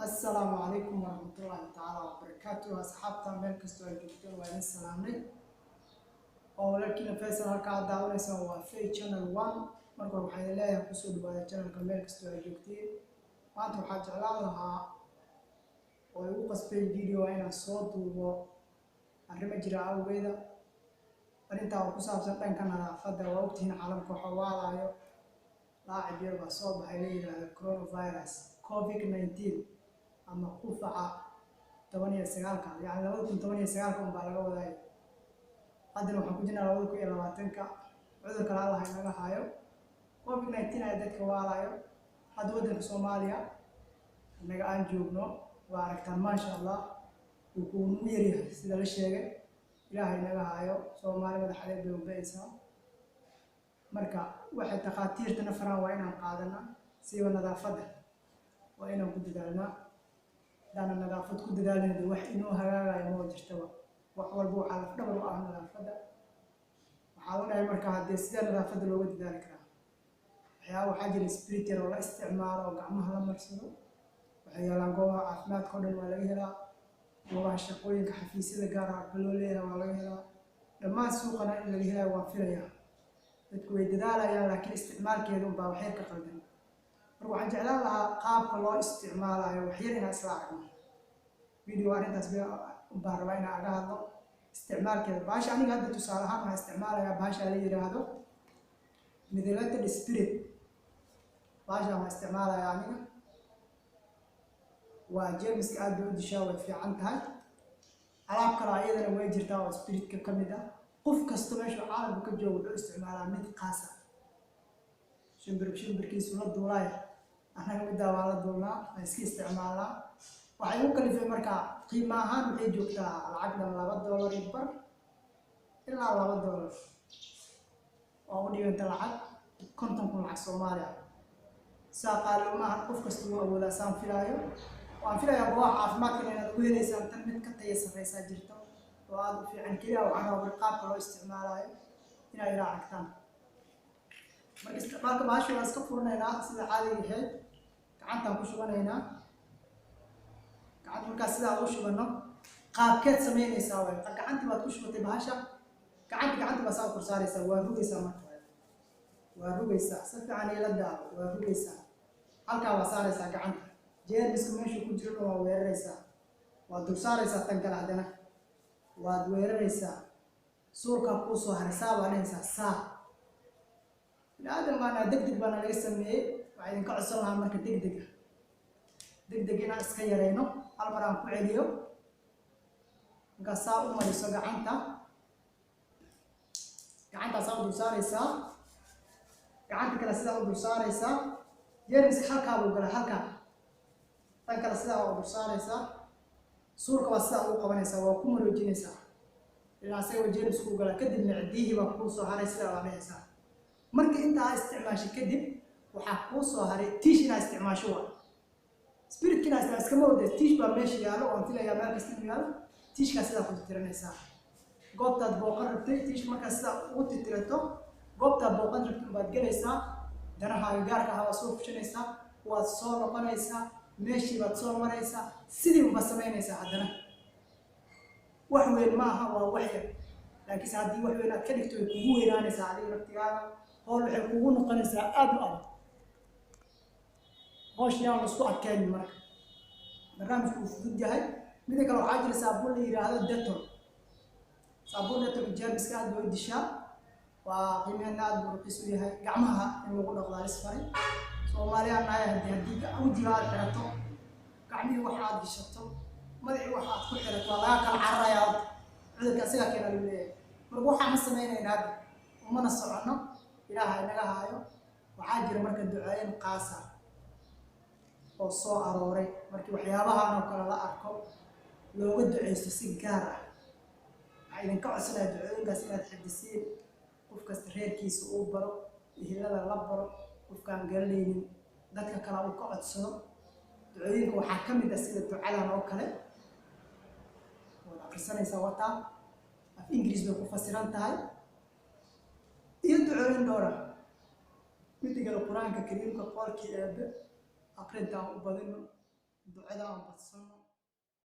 السلام عليكم ورحمة الله تعالى وبركاته. أصحابتا ميل كستو ay joogteen waa idin salaamnay oo walaalkiina Faisal halka daawanaysa waa Fay Channel 1 marka waxaan leeyahay ku soo dhawaada channelka meel kastoo ay joogteen. maanta waxaan jeclaan lahaa oo ugu qasbay video inaan soo duubo arrimo jira awgeeda arinta oo ku saabsan dhanka nadaafadda. waa ogtihiin caalamka waxa waalayo laacib yar baa soo baxay la yiraahdo coronavirus COVID-19 ama qufaca 19 يعني 2019 baa laga waday hadda waxaan ku jirnaa 2020 cudurka la hayo naga hayo COVID-19 ay dadka waalayo hadda wadanka Soomaaliya naga aan joogno waa aragtaan ma sha Allah uu ku yeeriyo sida la sheegay Ilaahay naga hayo Soomaaliya madaxdeed bay u baysaa marka waxay takhaatiirtana faraan waa inaan qaadana si nadaafadda waa inaan ku dadaalnaa dana nadaafad ku dadaalnaa wax inoo hagaagayo ma jirto wax walba waxa la dhabar u ah nadaafadda waxa la dhahay marka hadii sida nadaafadda looga dadaali karaa waxaa jira spiritter oo la isticmaalo oo gacmaha la marsado waxay yeelan goobaha caafimaadka oo dhan waa laga helaa goobaha shaqooyinka xafiisyada gaar ah loo leeyahay waa laga helaa dhammaan suuqana in laga helayo waa filayaa dadku way dadaalayaan laakiin isticmaalkeedu baa wax yar ka qaldan waxaan jeclaan lahaa qaabka loo isticmaalayo wax yar inaan isla aragno video arintaas baa rabaa inaan aga hadlo isticmaalkeeda baasha aniga hadda tusaale ahaan waxaan isticmaalayaa baasha la yiraahdo methylated spirit baasha waxaan isticmaalayaa aniga waa jeermiska aad u dishaa way fiican tahay alaab kale ayadana way jirtaa oo spiritka ka mid ah qof kasta meesha caalamka ka joogo wuxuu isticmaalaa mid qaas ah shimbirkiisu la duulay anaga mid waa la duulnaa ay iska isticmaalaa waxay u kalifay marka qiimo ahaan waxay joogtaa lacagdan $2 bar ilaa $2 oo u dhiganta lacag 50 lacag Soomaaliya saaqaal ma qof kasta uu awooda saan filaayo waan filayaa goobaha caafimaadka inaad u helaysaa tan mid ka tayo sareysa jirto oo aad u fiican kaliya waxaan rabaa qaabka loo isticmaalayo inay raactaan marka isticmaalka baasha waa iska furnaynaa sida caadiga ahayd gacantaan ku shubanaynaa gacanta markaa sidaa u shubano qaabkeed sameynaysaa way gacantii baad ku shubatay baasha gacanta baa saa kor saaraysaa waa rugaysaa marka waa rugaysaa si fiican ila daabo waa rugaysaa halkaa waa saaraysaa gacanta jeermiska meesha ku jiro waa weeraraysaa waa dul saaraysaa tan kale haddana waad weeraraysaa suurka ku soo haraysaa baa dhahaysaa saa لازم أنا دقدق بنا ليسميه بعدين كعصر لها مركز دقدق هنا إسكيرينه المرام كعليو قصاء وما يسوق عنتا صار دوسار يسا عنتا كلا سلا دوسار يسا جيرمس حلقة وقلا حلقة تنكلا سلا دوسار يسا صورك وسا وقبنا يسا وكمل وجين يسا إذا سوى جيرمس وقلا كدب معديه وقوصه هذا سلا وعليه يسا marka inta isticmaashay kadib waxa ku soo haray tiish ina isticmaasho waa spirit kina iska mooday tiish baa meesha yaalo oo filayaa meel kasta yaalo tiishka sida ku tiranaysaa goobtaad booqan rabtay tiish marka sida ugu tirato goobtaad booqan rabtay baad galaysaa danaha gaarka ah soo fushanaysaa waad soo noqonaysaa meeshii baad soo maraysaa sidii uma sameynaysaa haddana wax weyn ma aha waa wax yar laakiin haddii wax weyn aad ka dhigto kugu weynaanaysaa adiga naftigaaga هول حكومة قناة أدنى هوش يوم نسقط كان مرة برنامج وفود جاي مدة كانوا عاجل صابون اللي هذا الدكتور صابون الدكتور جالس كاد بيد الشاب وقيمة الناد برقص ليها جمعها إنه يقول الله السفري سوماليا نايا هدي أو جهاد حرتو قاعدين واحد يشطو ما ذي واحد كل حرتو الله كان عرايات عندك أسئلة كنا اللي مربوحة مسمينا هذا وما نصرنا إلهي naga hayo waxa jira marka ducooyin qaas ah oo soo arooray markii waxyaabaha aan kala la arko looga duceysto si gaar ah aydan ka codsanay ducooyinkaas inaad xidisiin qof kasta reerkiisa uu baro ehelada la baro qofkaan garanaynin dadka kale uu ka codsado ducooyinka waxa ka mid ah sida ducadan oo kale oo akhrisanaysa wata af Ingiriis bay ku fasiran tahay يدعون دورة مثل القرآن الكريم كقول كأب أقرأ وبدنه ducada aan badsano